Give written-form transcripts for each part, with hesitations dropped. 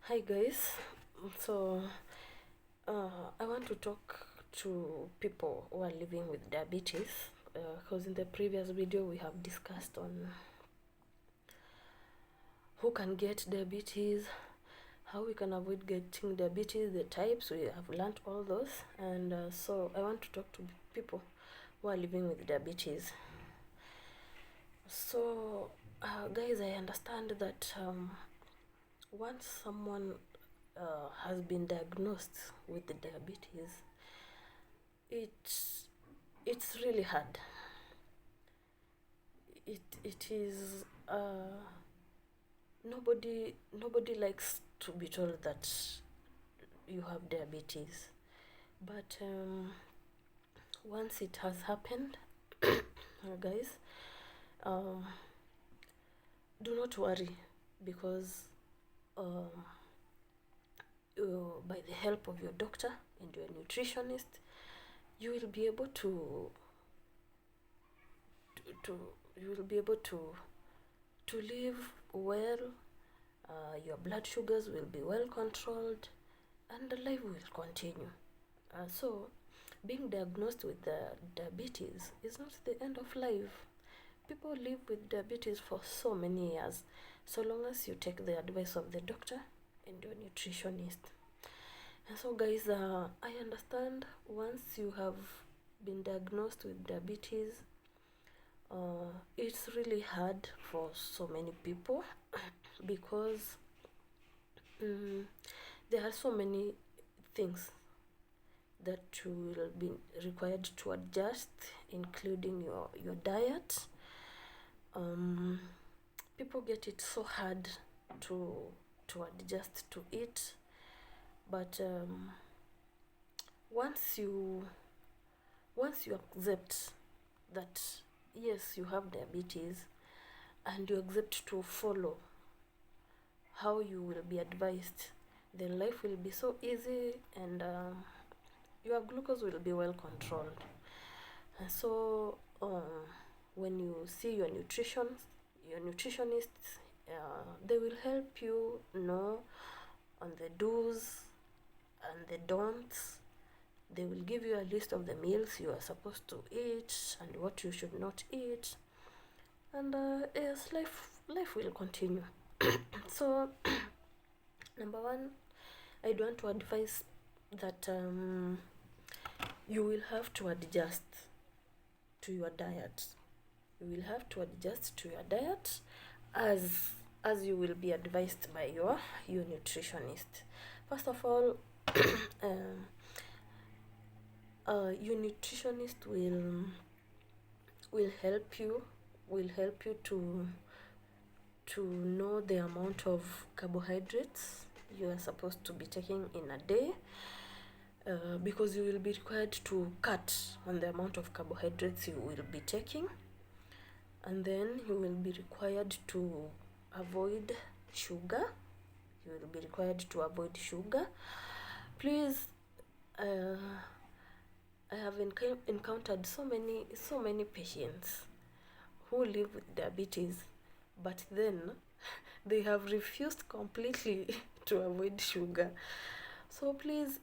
Hi guys. So I want to talk to people who are living with diabetes because in the previous video we have discussed on who can get diabetes, how we can avoid getting diabetes, the types. We have learned all those, and so I want to talk to people who are living with diabetes. So guys, I understand that once someone has been diagnosed with the diabetes, it's really hard. It is nobody likes to be told that you have diabetes, but once it has happened, guys, um, do not worry, because um, by the help of your doctor and your nutritionist, you will be able to you will be able to live well. Your blood sugars will be well controlled, and the life will continue. So being diagnosed with diabetes is not the end of life. People live with diabetes for so many years, so long as you take the advice of the doctor and your nutritionist. And so guys, I understand once you have been diagnosed with diabetes, it's really hard for so many people because there are so many things that you will be required to adjust, including your diet. People get it so hard to adjust to it, but once you accept that yes, you have diabetes, and you accept to follow how you will be advised, then life will be so easy, and your glucose will be well controlled. And so when you see your nutritionist, they will help you know on the do's and the don'ts. They will give you a list of the meals you are supposed to eat and what you should not eat, and yes, life will continue. So number one, I do want to advise that you will have to adjust to your diet. You will have to adjust to your diet as you will be advised by your nutritionist. First of all, your nutritionist will help you to know the amount of carbohydrates you are supposed to be taking in a day, because you will be required to cut on the amount of carbohydrates you will be taking, and then you will be required to avoid sugar. Please, I have encountered so many patients who live with diabetes, but then they have refused completely to avoid sugar. So please,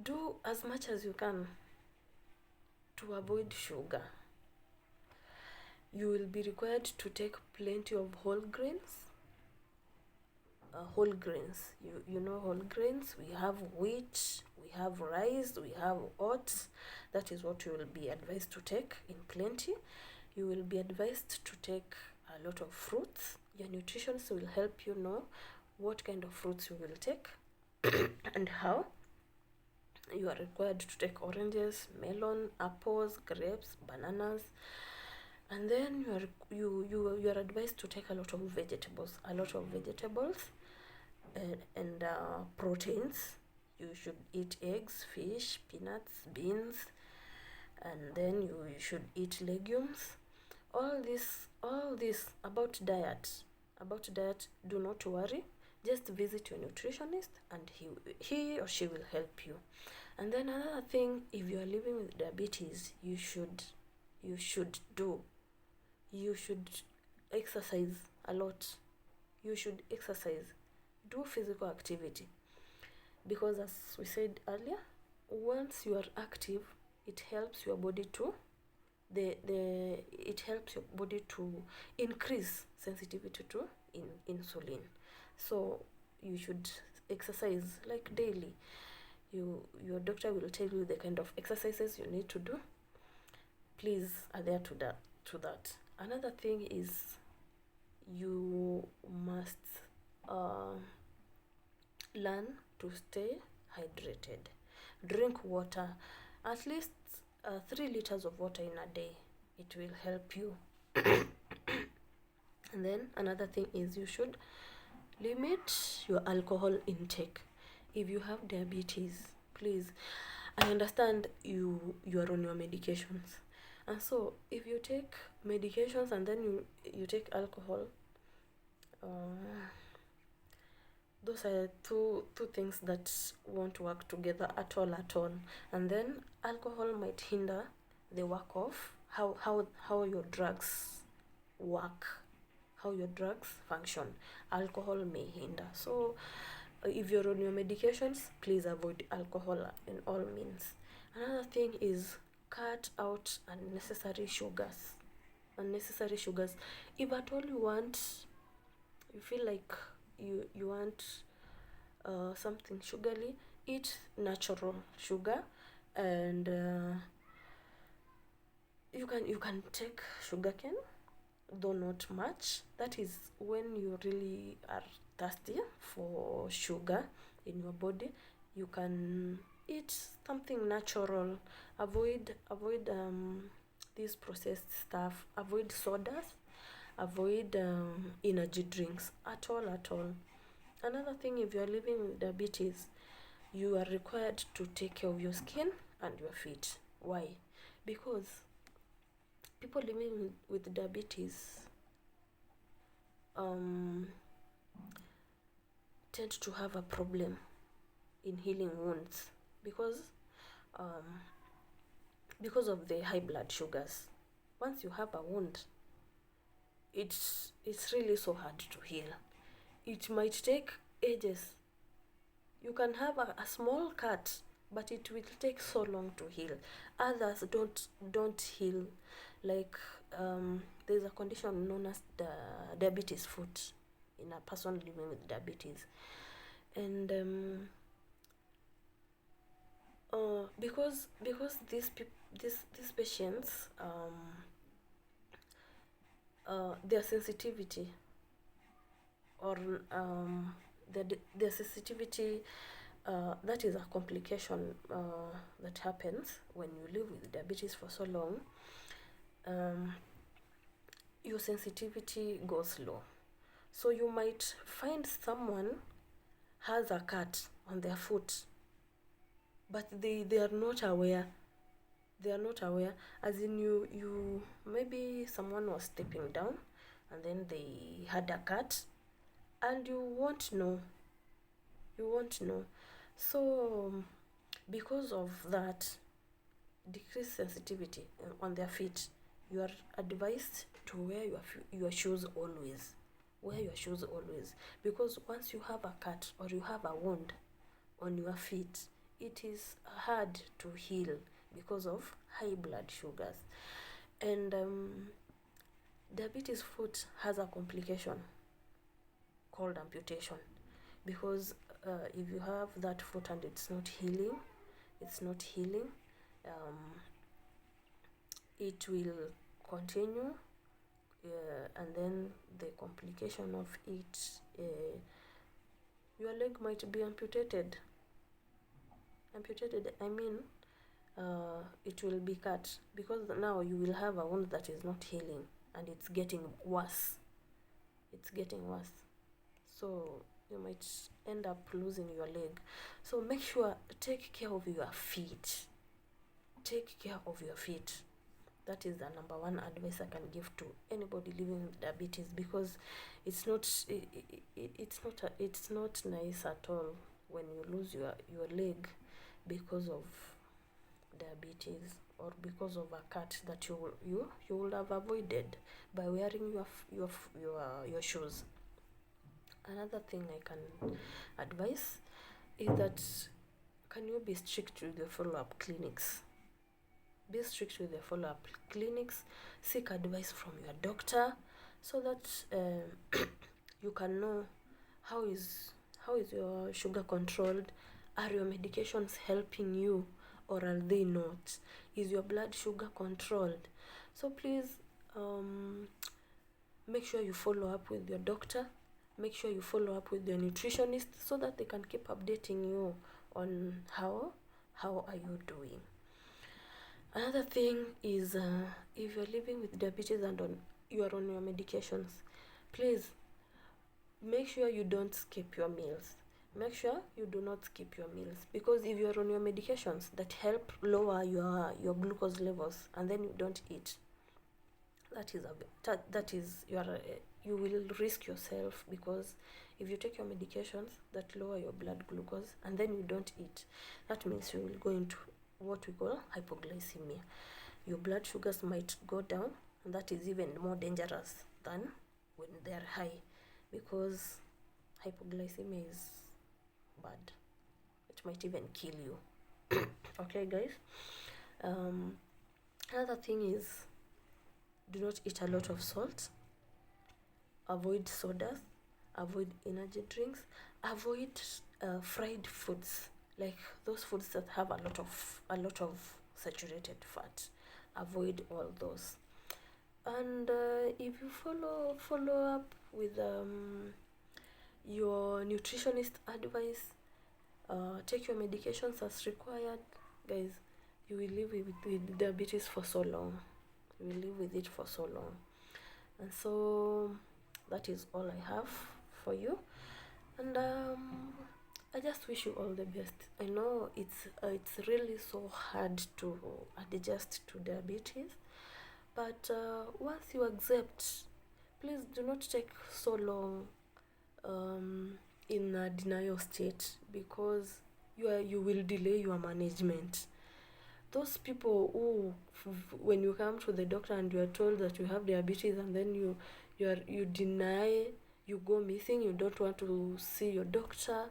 do as much as you can to avoid sugar. You will be required to take plenty of whole grains. You know whole grains. We have wheat, we have rice, we have oats. That is what you will be advised to take in plenty. You will be advised to take a lot of fruits. Your nutritionist will help you know what kind of fruits you will take and how. You are required to take oranges, melon, apples, grapes, bananas, and then you are advised to take a lot of vegetables, and proteins. You should eat eggs, fish, peanuts, beans, and then you should eat legumes. All this about diet. Do not worry. Just visit your nutritionist, and he or she will help you. And then another thing, if you are living with diabetes, you should exercise a lot. you should exercise, do physical activity, because as we said earlier, once you are active, it helps your body to it helps your body to increase sensitivity to insulin. So you should exercise like daily. Your doctor will tell you the kind of exercises you need to do. Please adhere to that. Another thing is you must learn to stay hydrated. Drink water, at least 3 liters of water in a day. It will help you. And then another thing is you should limit your alcohol intake. If you have diabetes, please, I understand you are on your medications, and so if you take medications and then you take alcohol, those are two things that won't work together at all. And then alcohol might hinder the work of how your drugs work, how your drugs function. Alcohol may hinder. So if you're on your medications, please avoid alcohol in all means. Another thing is cut out unnecessary sugars. If at all you feel like you want something sugary, eat natural sugar. And you can take sugarcane, though not much. That is when you really are thirsty for sugar in your body. You can eat something natural. Avoid this processed stuff. Avoid sodas. Avoid energy drinks at all. Another thing, if you are living with diabetes, you are required to take care of your skin and your feet. Why? Because people living with diabetes tend to have a problem in healing wounds because of the high blood sugars. Once you have a wound, it's really so hard to heal. It might take ages. You can have a small cut, but it will take so long to heal. Others don't heal. Like there's a condition known as the diabetes foot in a person living with diabetes, and because these patients their sensitivity or their sensitivity, that is a complication that happens when you live with diabetes for so long. Your sensitivity goes low. So you might find someone has a cut on their foot, but they are not aware. They are not aware. As in, you maybe someone was stepping down and then they had a cut, and you won't know. So because of that decreased sensitivity on their feet, you are advised to wear your shoes always. Wear your shoes always, because once you have a cut or you have a wound on your feet, it is hard to heal because of high blood sugars. And diabetes foot has a complication called amputation, because if you have that foot and it's not healing, it will continue, and then the complication of it, your leg might be amputated. I mean, it will be cut, because now you will have a wound that is not healing and it's getting worse. So you might end up losing your leg. So make sure, take care of your feet. That is the number one advice I can give to anybody living with diabetes, because it's not nice at all when you lose your leg because of diabetes, or because of a cut that you would have avoided by wearing your shoes. Another thing I can advise is that can you be strict with your follow-up clinics? Be strict with your follow-up clinics. Seek advice from your doctor so that you can know how is your sugar controlled. Are your medications helping you or are they not? Is your blood sugar controlled? So please make sure you follow up with your doctor. Make sure you follow up with your nutritionist so that they can keep updating you on how are you doing. Another thing is if you're living with diabetes and you are on your medications, please make sure you don't skip your meals. Make sure you do not skip your meals, because if you're on your medications that help lower your glucose levels and then you don't eat, you will risk yourself, because if you take your medications that lower your blood glucose and then you don't eat, that means you will go into what we call hypoglycemia. Your blood sugars might go down, and that is even more dangerous than when they are high, because hypoglycemia is bad. It might even kill you. Okay, guys. Another thing is, do not eat a lot of salt. Avoid sodas. Avoid energy drinks. Avoid fried foods, like those foods that have a lot of saturated fat. Avoid all those. And if you follow up with your nutritionist advice, take your medications as required, guys, you will live with diabetes for so long. You will live with it for so long. And so that is all I have for you. And I just wish you all the best. I know it's really so hard to adjust to diabetes, but once you accept, please do not take so long in a denial state, because you will delay your management. Those people who, when you come to the doctor and you are told that you have diabetes, and then you deny, you go missing, you don't want to see your doctor,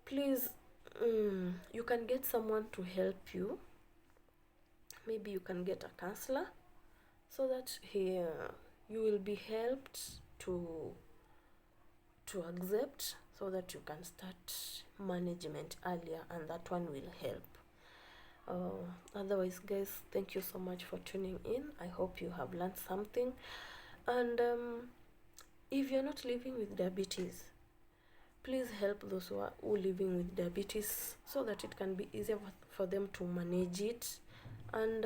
please, you can get someone to help you. Maybe you can get a counselor, so that you will be helped to accept, so that you can start management earlier, and that one will help. Otherwise, guys, thank you so much for tuning in. I hope you have learned something. And if you're not living with diabetes, please help those who are living with diabetes, so that it can be easier for them to manage it. And